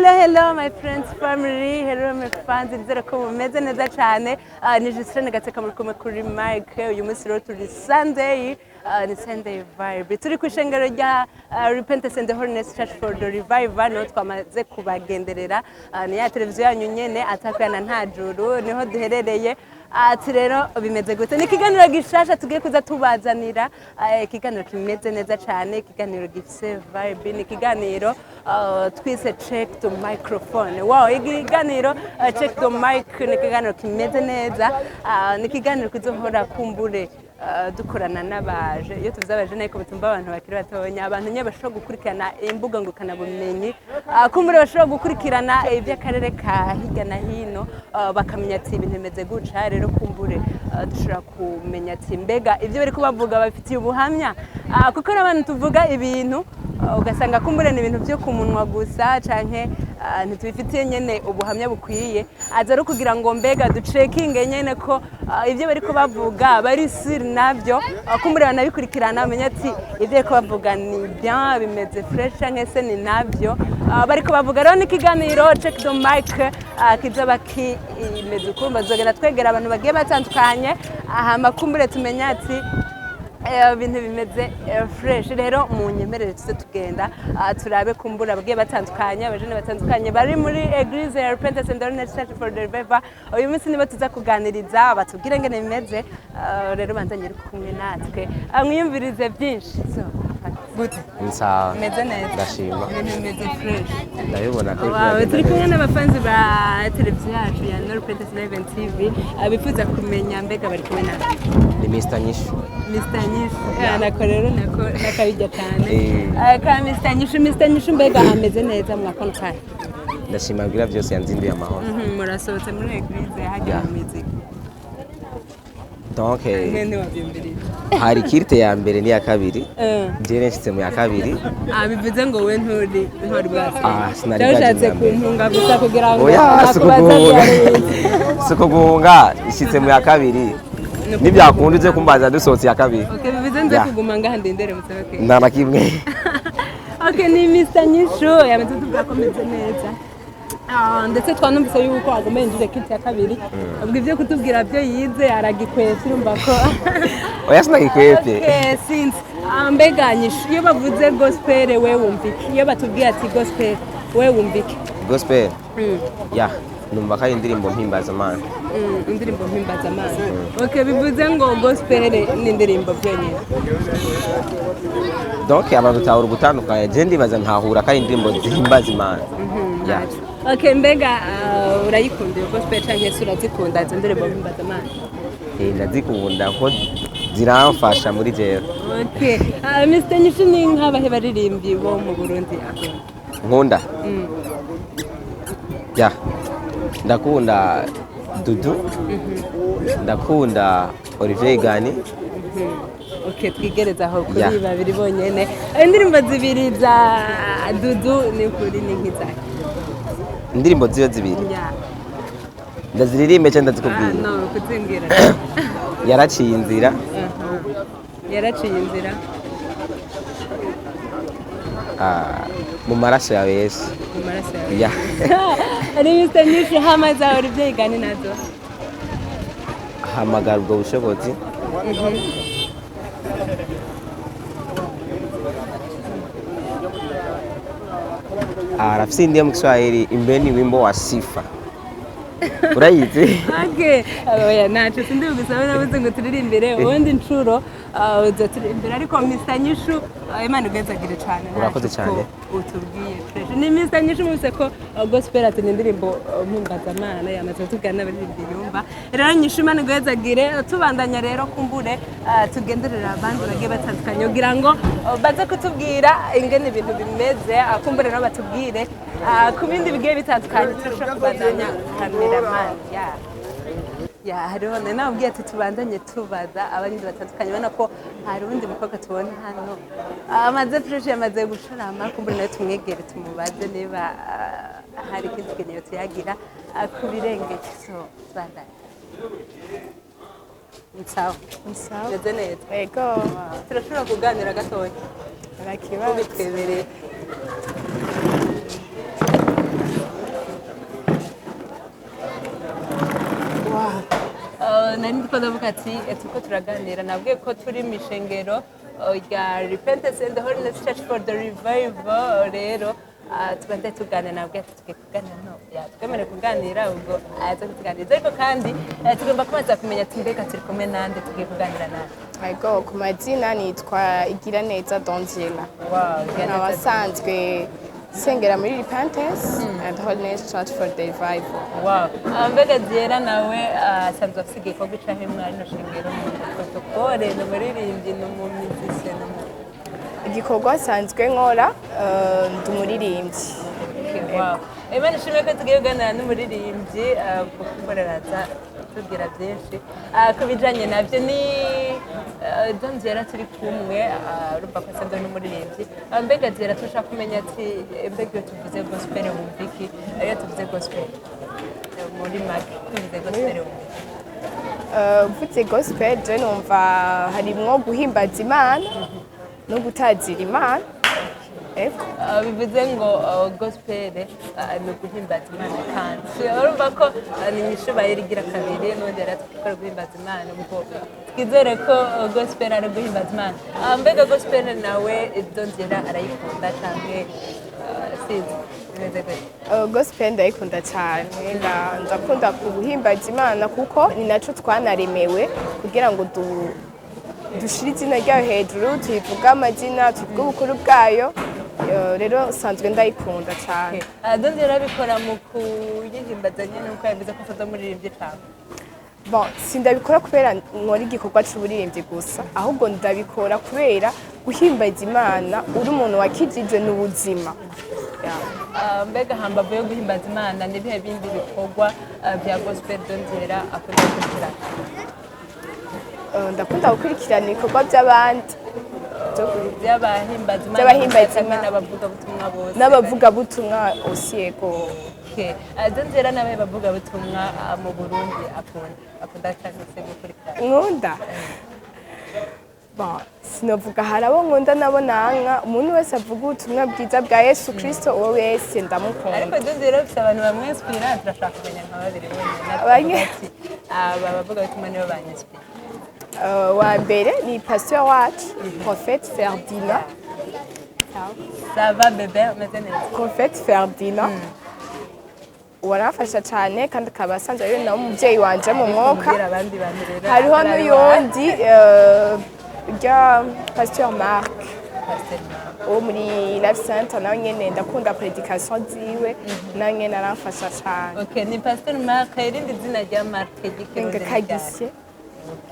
Hello, my friends, family. Hello, my fans. Nizera ko mumeze neza cyane. Ni Justin gateka muri kumwe kuri mic. Uyu munsi rero turi Sunday. Ni Sunday vibe. Turi ku ishengero rya Repentance and the Holiness Church for the Revival. No twamaze kubagenderera. Ni ya televiziyo yanyu nyene atakana nta juru. Niho duherereye. Ati rero bimeze gute? Ni ikiganiro gishasha tugiye kuza tubazanira. Ikiganiro kimeze neza cyane. Ikiganiro gifise vibe. Ni ikiganiro twise check the microphone. Wow, ikiganiro check the mic ni ikiganiro kimeze neza. Ni ikiganiro kuzohora kumbure dukorana n'abaje. Iyo tuvuze abaje niko bitumba abantu bakiri batonya, abantu nye bashobora gukurikirana imbuga ngukana bumenyi, kumbure bashobora gukurikirana iby'akarere ka hirya na hino, bakamenya ati ibintu bimeze guca. Rero kumbure dushobora kumenya ati mbega ibyo bari kubavuga bafitiye ubuhamya, kuko n'abantu tuvuga ibintu ugasanga kumbure ni ibintu byo kumunwa gusa canke ntitubifitiye nyene ubuhamya bukwiye. Aza ari kugira ngo mbega ducekinge nyene ko ibyo bari kubavuga bari sir navyo, kumbure banabikurikirana amenya ati ibyo ko bavuga ni bien, bimeze fresh canke se ni navyo bari kubavuga. Rero ni kiganiro check the mic kizoba kimeze ukumva, zogera twegera abantu bagiye batandukanye, hama kumbure tumenya ati ibintu bimeze fresh. Rero mu nyemerere tuze tugenda turabe kumbura bagiye batandukanye, abajene batandukanye bari muri Eglise ya Repentance and the Holiness Church for the Revival. Uyu munsi nibo tuza kuganiriza batubwire ngene bimeze. Rero banzanye kumwe natwe mwiyumvirize byinshi. So gute nsa meze neza, ndashima ibintu bimeze fresh, ndabibona ko turi kumwe n'abafanzi ba televiziyo yacu ya Repentance Live TV. Abifuza kumenya mbega bari kumwe natwe ni Mr. Nyishu. Mr. Nyishu nako rero nakabijya cyane ka Mr. Nyishu mbega ameze neza mwakono kahe? Ndashima bwira byose yanzinduye amahoro. Murasohotse muri Eglise hajya mu muziki. Donc mwene wabyumvirije hari kirite ya mbere ni ya kabiri, njye nshitse mu ya kabiri. Bivuze ngo we nturi bwase. Sinari Ndashatse kumpunga gusa kugira ngo suko guhunga ishitse mu ya kabiri. Nibyakunda uze kumbaza dusohotse ya kabiri. Okay, bivuze nze kuguma ngaha ndendere musabe. Ndana kimwe. Okay, ni Mr. Nyishu yamaze tuvuga ko meze neza. Ndetse twanumvise yuko agomeye ngize kiti ya kabiri. Ubwo ivyo kutubwira byo yize aragikwete urumva ko. Oya sinagikwete. Okay, since Mbega Nyishu iyo bavuze gospel we wumvike. Iyo batubwiye ati gospel we wumvike. Gospel. Yeah. Numva kari indirimbo mpimbaza Imana. Indirimbo mpimbaza Imana. Okay, bivuze ngo gospel ni indirimbo byonyine. Donc abantu tawuru gutandukanye, je ndibaza ntahura kari indirimbo zihimbaza Imana. Yeah. Okay, mbega urayikunda iyo gospel cyangwa se urazikunda izo ndirimbo mpimbaza Imana? Ndazikunda ko ziramfasha muri jewe. Okay. Mr. Nyishu ni nk'abahe baririmbyi bo mu Burundi akunda? Nkunda. Yeah. Ndakunda Dudu. Ndakunda Olivier Gani. Okay, twigereza aho kuri babiri bonyene. Indirimbo zibiri za Dudu ni kuri ni nk'izaki? Indirimbo ziyo zibiri. Ndaziririmbe cyane ndazikubwira. No, kuzingira. Yaraciye inzira. Yaraciye inzira. Mu maraso yawe Yesu. Mu maraso yawe. Yeah. Ari Mr. Nyishu hama za Olivier Gani nazo. Hamagara ubwo bushobozi. Rafisi ndiye mu Kiswahili imbeni wimbo wa sifa. Urayizi? Okay. Oya nacu sindi ubisaba nabuze ngo turirimbire ubundi ncuro uzoturirimbira, ariko Mr. Nyishu Imana igezagire cyane. Urakoze cyane. Utubwiye fresh. Ni Mr. Nyishu muse ko gospel ati indirimbo mpimbaza Imana yamaze tugana baririmbira yumva. Rero Nyishu Imana igezagire, tubandanya rero kumbure tugenderera abandi bagiye batandukanye kugira ngo baze kutubwira ingene ibintu bimeze, akumbure no batubwire ku bindi bigiye bitandukanye turashaka kubandanya cameraman. Hariho nabwiye ati tubandanye tubaza abandi batandukanye, ubona ko hari undi mukobwa tubona hano amaze fresh yamaze gushorama, kumbure nawe tumwegere tumubaze niba hari ikindi kintu tuyagira ku birenge. So bandanye Nsawa. Meze neza. Ego. Turashobora kuganira gatoya. Arakibazo. Bitwebereye. nari ndiko ndavuga ati turiko turaganira nabwiye ko turi mishengero rya Repentance and Holiness Church for the Revival rero tubanze tuganira nabwiye ati tugiye kuganira no twemere kuganira ubwo aza kutuganiriza ariko kandi tugomba kubanza kumenya ati mbega turi kumwe nande tugiye kuganira nande. Ego ku mazina nitwa Igiraneza Donzela. Abasanzwe sengera muri Repentance and Holiness Church for the Revival. Wow. Mbega Diera nawe asanzwe afite igikorwa cyahe mwari no shengero mu protokole no muririmbyi no mu muziki no igikorwa asanzwe nkora ndi umuririmbyi. Wow. Imana ishimwe ko tugiye kuganira n'umuririmbyi kukoreraza tugira byinshi kubijanye navyo ni Donzera turi kumwe urumva ko asanzwe n'umuririmbyi. Mbega Diera tushaka kumenya ati mbega tuvuze gospel wumviki iyo tuvuze gospel muri make tuvuze gospel wumviki mvuze gospel je numva harimwo guhimbaza Imana no gutazira Imana. bivuze ngo gospel ni guhimbaza Imana kandi urumva ko ni imishubayeri igira kabiri n'ubundi yari atwikora guhimbaza Imana ubwo twizere ko gospel ari guhimbaza Imana. Mbega gospel nawe Donzera arayikunda cyane sinzi bimeze gute? Gospel ndayikunda cyane ndakunda guhimbaza Imana kuko ni naco twanaremewe kugira ngo dushire izina ryayo hejuru tuyivuga amazina tuvuga ubukuru bwayo rero sanzwe ndayikunda cyane. Donzera bikora mu kuyihimbaza nyine uko yavuze ko afaza umuririmbyi cyane. Bon, sindabikora kubera nkora igikorwa cy'uburirimbyi gusa ahubwo ndabikora kubera guhimbaza Imana uri umuntu wakijijwe n'ubuzima. Mbega hambavu yo guhimbaza Imana ni bihe bindi bikorwa bya gospel Donzera akunda gukurikirana? Ndakunda gukurikirana ibikorwa by'abandi by'abahimbaza Imana n'abavugabutumwa bose n'abavugabutumwa osiyego. Donzera nawe bavugabutumwa mu Burundi akunda cyane se gukurikirana nkunda sinavuga hari abo nkunda nabo nanka umuntu wese avuga ubutumwa bwiza bwa Yesu Kristo uwo wese ndamukunda. Ariko Donzera bafite abantu bamwinspira turashaka kumenya nka babiri bonyine aba bavugabutumwa nibo banyinspira. Wa mbere ni pasteur wacu Prophète Ferdinand. Ça va bébé umeze neza? Prophète Ferdinand warafasha cyane kandi akaba asanzwe ari nawe umubyeyi wanje mu mwuka. Hariho n'uyundi rya pasteur Marc uwo muri Life Center nawe nyene ndakunda predication ziwe nawe nyene arafasha cyane. Okay, ni pasteur Marc irindi zina rya Marc Kagisye.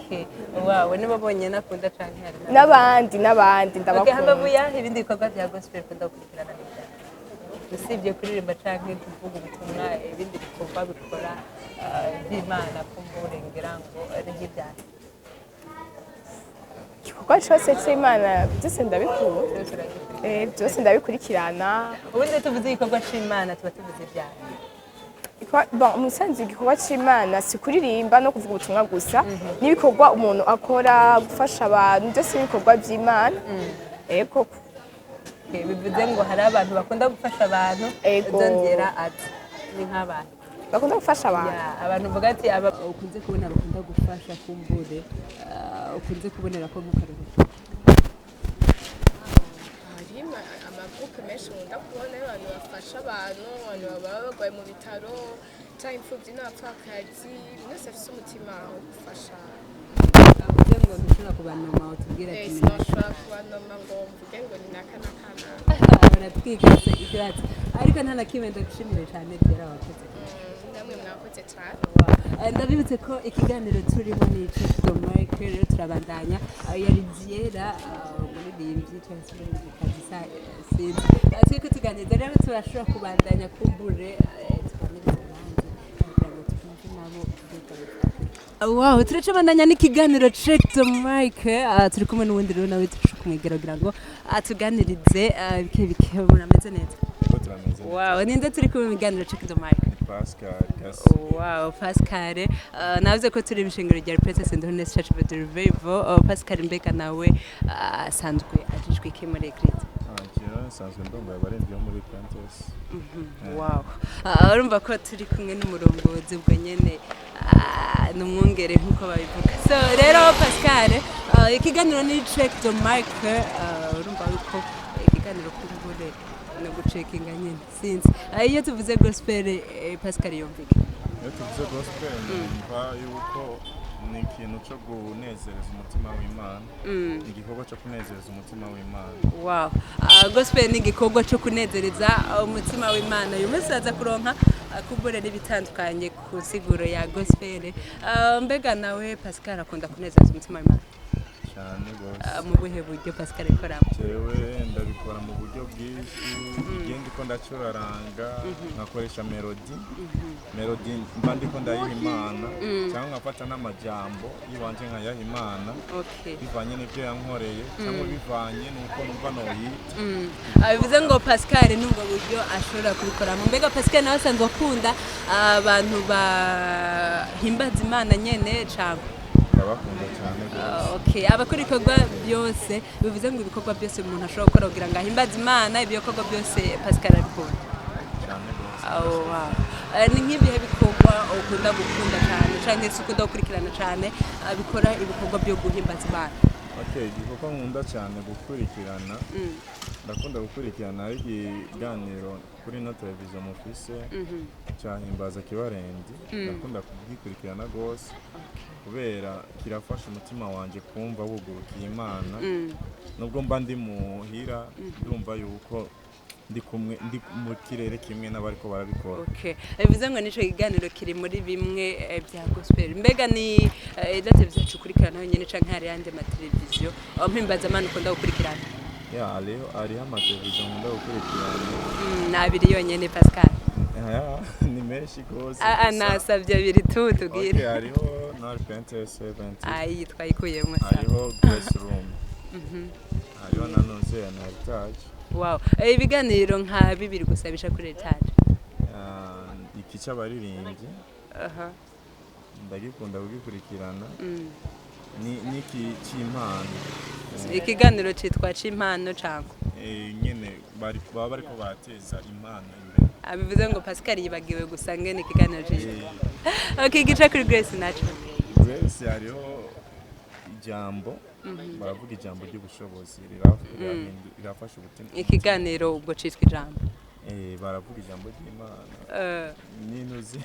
Okay, wow, nibo bonyene akunda cyane hari n'abandi ndabakunda. Okay, hambavu yaho ibindi bikorwa bya gospel ukunda gukurikirana n'ibya usibye kuririmba canke kuvuga ubutumwa ibindi bikorwa bikora by'Imana kumurengera ngo n'ibyaha igikorwa cyose cy'Imana byose ndabikunda. Byose ndabikurikirana. Ubundi tuvuze igikorwa cy'Imana tuba tuvuze ibyaha. Umusanzu igikorwa cy'Imana si kuririmba no kuvuga ubutumwa gusa n'ibikorwa umuntu akora gufasha abantu byose n'ibikorwa by'Imana. Ego bivuze ngo hari abantu bakunda gufasha abantu Donzera ati ni nk'abantu bakunda gufasha abantu abantu uvuga ati ukunze kubona bakunda gufasha kumbure ukunze kubonera ko mukaruhuko amagurupe menshi nkunda kubona abantu bafasha abantu baba barwaye mu bitaro cyangwa imfubyi n'abapfakazi bose bafite umutima wo gufasha. Avuze ngo ntushobora kubanoma utubwira ati sinashobora kubanoma ngo mvuge ngo ni naka nakana baratwigase ibyatsi ariko nta na kimwe ndagushimire cyane Diera wakoze namwe mwakoze cyane. Ndabibutse ko ikiganiro turimo ni Mike rero turabandanya yari Diera umuririmbyi cyangwa se umuririmbyi sinzi twiko tuganiriza rero turashobora kubandanya kumbure wow, turacabandanya n'ikiganiro Check the Mic turi kumwe n'uwundi rero nawe turashobora kumwegera kugira ngo atuganirize bike murameze neza. Wow, ninde turi kumwe mu kiganiro Check the Mic? Pascal. Wow, Pascal navuze ko turi ibishingiro rya Repentance and Holiness Church for the Revival. Pascal Mbega nawe asanzwe ajijwe iki muri Eglise? Kera nsanzwe ndongoye abarenzi bo muri Pantos. Wow. Urumva ko turi kumwe n'umurongozi ubwo nyene n'umwungere nkuko babivuga. So rero Pascal, ikiganiro ni check the mic, urumva ko ikiganiro kumbure no gucekinga nyene sinzi. Iyo tuvuze gospel Pascal yumvike. Iyo tuvuze gospel numva yuko ni ikintu cyo kunezereza umutima w'Imana, igikorwa cyo kunezereza umutima w'Imana. Wow. Gospel ni igikorwa cyo kunezereza umutima w'Imana. Uyu munsi aza kuronka kubura n'ibitandukanye ku siguro ya gospel. Mbega nawe Pascal akunda kunezereza umutima w'Imana cyane gose. Mu buhe buryo Pascal ikora? Jewe ndabikora mu buryo bwinshi, igenda ko ndacuraranga, ngakoresha melody. Melody mba ndiko ndayiha Imana, cyangwa ngafata n'amajambo yibanje nkayaha Imana. Bivanye n'ibyo yankoreye, cyangwa bivanye nuko numva noyita. Bivuze ngo Pascal nubwo buryo ashobora kubikora. Mbega Pascal nawe asanzwe akunda abantu bahimbaza Imana nyene cyangwa ndabakunda cyane gose. Abakora ibikorwa byose bivuze ngo ibikorwa byose umuntu ashobora gukora kugira ngo ahimbaze Imana, ibikorwa byose Pascal abikunda cyane gose. Ni nk'ibihe bikorwa ukunda gukunda cyane cyangwa se ukunda gukurikirana cyane bikora ibikorwa byo guhimbaza Imana? Igikorwa nkunda cyane gukurikirana, ndakunda gukurikirana ikiganiro kuri no televiziyo mufise cyahimbaza kibarendi. Ndakunda kugikurikirana gose kubera kirafasha umutima wanje kumva wugurukiye Imana. Nubwo mba ndi muhira ndumva yuko ndi mu kirere kimwe n'abariko barabikora. Bivuze ngo nico kiganiro kiri muri bimwe bya gospel. Mbega ni televiziyo ukurikirana nyene canke hari yandi mateleviziyo mpimbaza Imana ukunda gukurikirana? Ariho amateleviziyo nkunda gukurikirana. Nabiri yonyene Pascal? Ni menshi gose. Nasavye abiri tubwire. Hariho na Pantos 70. Twayikuyemo sa. Hariho Grace Room. Hariho na Nonse na Heritage. Wow. Ibiganiro nka bibiri gusa bisha kuri Heritage. Iki cy'abaririmbyi. Ndagikunda kugikurikirana. Niki cy'impano. Ikiganiro cyitwa cy'impano cyangwa? Nyene baba bariko bateza impano imbere. Bivuze ngo Pascal yibagiwe gusa ngene ikiganiro cyitwa. Gica kuri Grace naco. Grace hariho ijambo, baravuga ijambo ry'ubushobozi rirafasha ubutumwa. Ikiganiro ubwo cyitwa ijambo. Baravuga ijambo ry'Imana. Ninuzi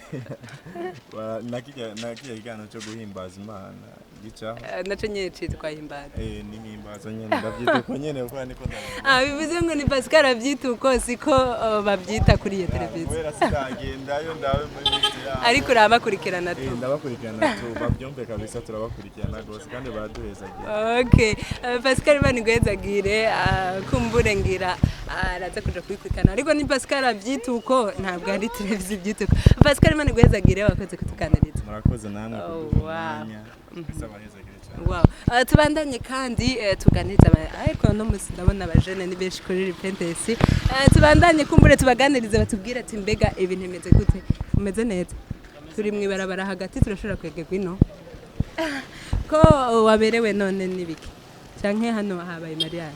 nakiya ikiganiro cyo guhimbaza Imana gicaho. Naco nyene cyitwa himbaza. Ni himbaza nyene ndavyita ko nyene uko niko ndabona. Bivuze ngo ni Pascal avyita uko siko bavyita kuri iyo televiziyo. Kubera sitagendayo ndawe muri liste yaho. Ariko urabakurikirana tu. Ndabakurikirana tu, bavyumve kabisa turabakurikirana gose kandi baraduhezagira. Pascal banigwezagire kumbure ngira araza kuja kubikurikirana. Ariko ni Pascal avyita uko ntabwo ari televiziyo byita uko. Pascal banigwezagire wakoze kutuganiriza. Murakoze namwe kudukurikirana. Wow. Tubandanye kandi tuganiriza ariko no musi ndabona abajene ni benshi kuri repentance. Tubandanye kumbure tubaganirize batubwira ati mbega ibintu bimeze gute? Umeze neza? Turi mwibarabara hagati turashobora kwegegwa ino. Ko waberewe none nibiki? Canke hano habaye Mariya?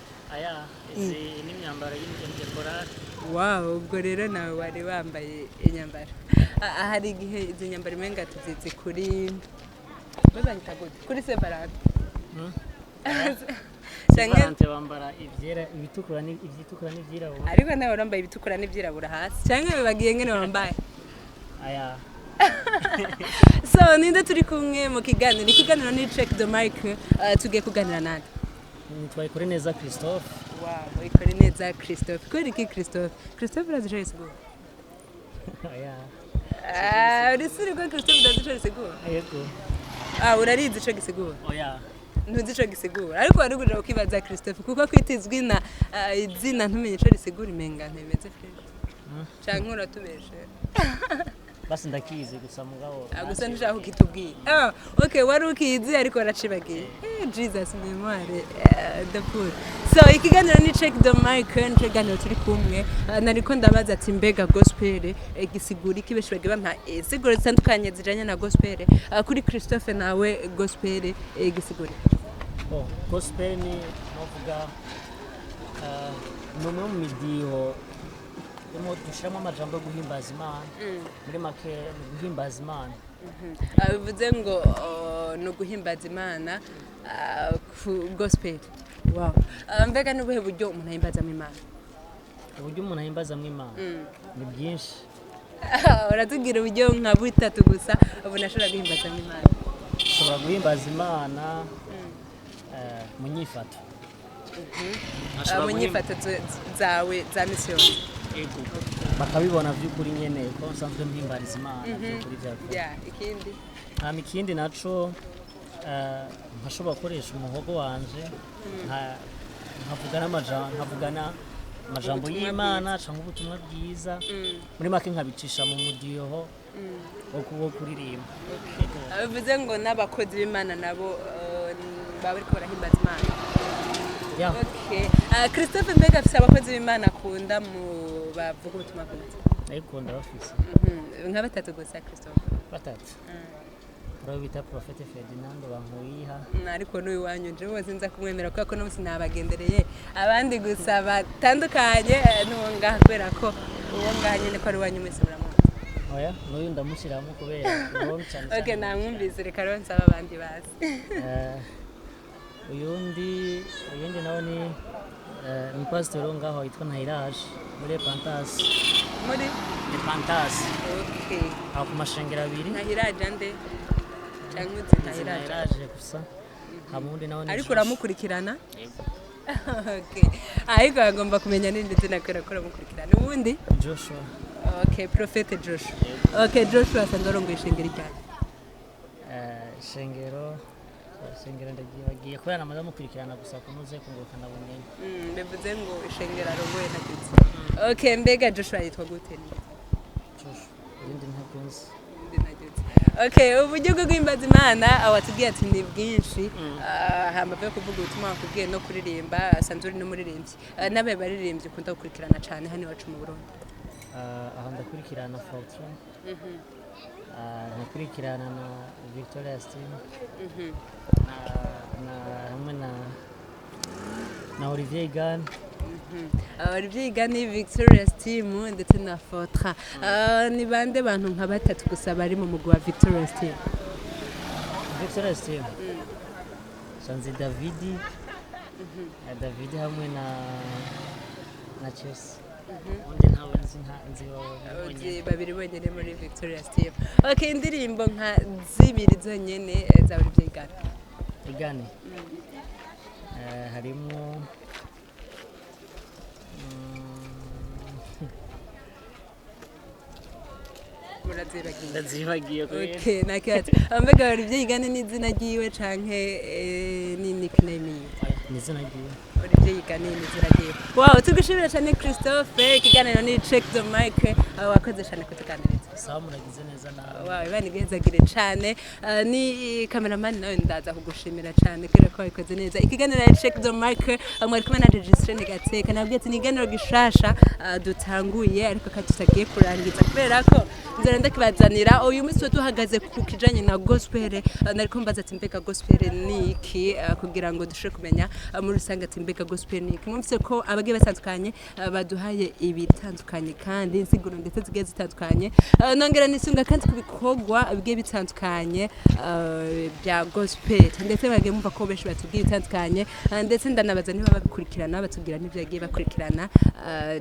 Izi ni imyambaro y'imyambaro. Wow, ubwo rero nawe wari wambaye inyambaro. Hari igihe izi nyambaro menga tuzizi kuri bazanyita gute? Kuri separate. Separate bambara ivyera ibitukura n'ivyirabura. Ariko nawe urambaye ibitukura n'ivyirabura hasi. Canke bagiye ngene wambaye? So ninde turi kumwe mu kiganiro? Ikiganiro ni check the mic. Tugiye kuganira nande? Twayikore neza Christophe. Wow, ikore neza Christophe. Kuri iki Christophe? Christophe urazicaye siguro? Urisuri ko Christophe urazicaye siguro? Yego. Urarizi ico gisigura? Ntuzi ico gisigura. Ariko wari kuja ukibaza Christophe kuko kwitizwi na izina ntumenye ico risigura imenga ntemeze fresh. Canke uratubeshe. Basi ndakizi gusa mugabo. Gusa nshaka ukitubwira. Wari ukizi ariko waracibagiye. Jesus memoire the food. So ikiganiro ni check the mic ikiganiro turi kumwe nariko ndabaza ati mbega gospel gisigura iki beshi bagiye bampa siguro zitandukanye zijanye na gospel kuri Christophe nawe gospel gisigura. Gospel ni novuga ni umwe mu midiho dushyiramo amajambo yo guhimbaza Imana muri make ni guhimbaza Imana bivuze ngo ni uguhimbaza Imana ku gospel. Wow. Mbega n'ubuhe buryo umuntu ahimbazamo Imana? uburyo umuntu ahimbazamo Imana ni byinshi. Uratubwira uburyo nka butatu gusa ubona ashobora guhimbazamo Imana? ushobora guhimbaza Imana mu nyifato. Mu nyifato zawe za misiyoni bakabibona by'ukuri nyene ko nsanzwe mpimbariza Imana by'ukuri byakora. Ikindi naco nkashobora gukoresha umuhogo wanje nkavugana amajambo y'Imana cyangwa ubutumwa bwiza muri make nkabicisha mu mudiho wo kuririmba. Bivuze ngo n'abakozi b'Imana nabo baba bariko barahimbaza Imana. Okay. Christophe, mbega afise abakozi b'Imana akunda mu bavuga ubutumwa bwiza? Ndayikunda bafise. Nka batatu gusa Christophe? Batatu. Uraho bita Prophet Ferdinand Bankuyiha. Ariko n'uyu wanyu nje wose nza kumwemera kuko no musi nabagendereye abandi gusa batandukanye n'uwo ngaha kubera ko uwo ngaha nyene ko ari wanyu mwese muramuzi. Oya, n'uyu ndamushyiramo kubera uwo cyane. Okay, namwumvise reka rero nsaba abandi bazi. uyundi nawe ni pastor ngaho yitwa Ntahiraje muri Pantas. Muri Pantas. Okay. Aho ku mashengera abiri. Ntahiraje nde? Cyangwa Ntahiraje gusa. Hamundi nawe ariko uramukurikirana? Okay. Ariko agomba kumenya n'indi zina ko uramukurikirana. Ubundi? Joshua. Okay, Prophet Joshua. Okay, Joshua sandoro ngo ishengero cyane. Shengero ndagiye kubera namaze mukurikirana gusa kunoze kungukana bumenyi. Bivuze ngo ishengero arongoye nagitse. Okay, mbega Joshua yitwa gute ni? Joshua. Ibindi ntakunze. Okay, uburyo bwo guhimbaza Imana awatubwiye ati ni bwinshi. Hamba byo kuvuga ubutumwa akubwiye no kuririmba asanzwe uri no muririmbyi. Nabe baririmbyi ukunda gukurikirana cyane hano iwacu mu Burundi. Aha ndakurikirana Fortune. Nakurikirana na Victoria Steam. Hamwe na Olivier Gan. Olivier Gan, Victoria Steam ndetse na Fotra. Ni bande bantu nka batatu gusa bari mu mugwa Victoria Steam? Victoria Steam. Sanzi David hamwe na Chess. Undi ntawe nzi babiri bonyene muri Victoria Steam. Okay, indirimbo nka zibiri zonyene za Olivier Gan. Igane. Harimo ndazibagiye kubera. Okay, nakati. Mbega Olivier Gan ni izina ryiwe canke ni nickname yiwe? Ni izina ryiwe. Olivier Gan ni izina ryiwe. Wow, tugushimira cyane Christophe, ikiganiro ni Check the Mic, wakoze cyane kutuganiriza. Sawa, muragize neza nawe. Wow, ibani gihezagire cyane. Ni cameraman nawe ndaza kugushimira cyane kera ko wikoze neza. Ikiganiro ni Check the Mic, mwari kumwe na Registre Gateka. Nabwiye ati ni ikiganiro gishasha dutanguye ariko katutagiye kurangiza kubera ko nzara ndakibazanira uyu munsi tuhagaze ku kijanye na gospel. Nariko mbaza ati mbega gospel ni iki kugira ngo dushe kumenya muri rusange ati mbega gospel ni iki. Mwumvise ko abagiye batandukanye baduhaye ibitandukanye kandi insiguro ndetse zigiye zitandukanye. Nongera nisunga kandi kubikogwa bigiye bitandukanye bya gospel ndetse bagiye mumva ko benshi batubwiye bitandukanye ndetse ndanabaza niba babikurikirana batubwira n'ibyo yagiye bakurikirana.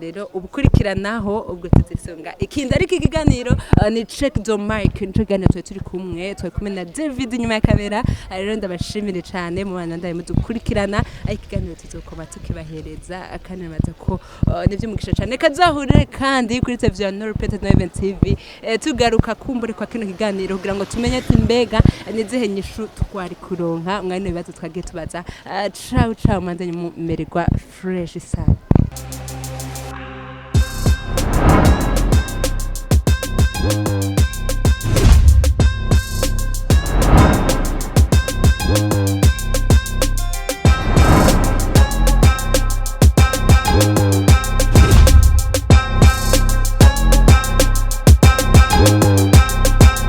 Rero ubukurikiranaho ubwo tuzisunga ikindi ariko ikiganiro ni Check the Mic. Nico kiganiro turi kumwe na David nyuma ya kamera. Rero ndabashimire cyane mu bana ndaye mudukurikirana ikiganiro tuzokoma tukibahereza kandi namaze ko nivyo mugisha cyane kazahurire kandi kuri televiziyo no Repeated Event TV tugaruka kumbure kwa kino kiganiro kugira ngo tumenye ati mbega nizihe nyishu twari kuronka mwanya ibibazo twagiye tubaza. Ciao ciao, mandanye mumererwa fresh sana.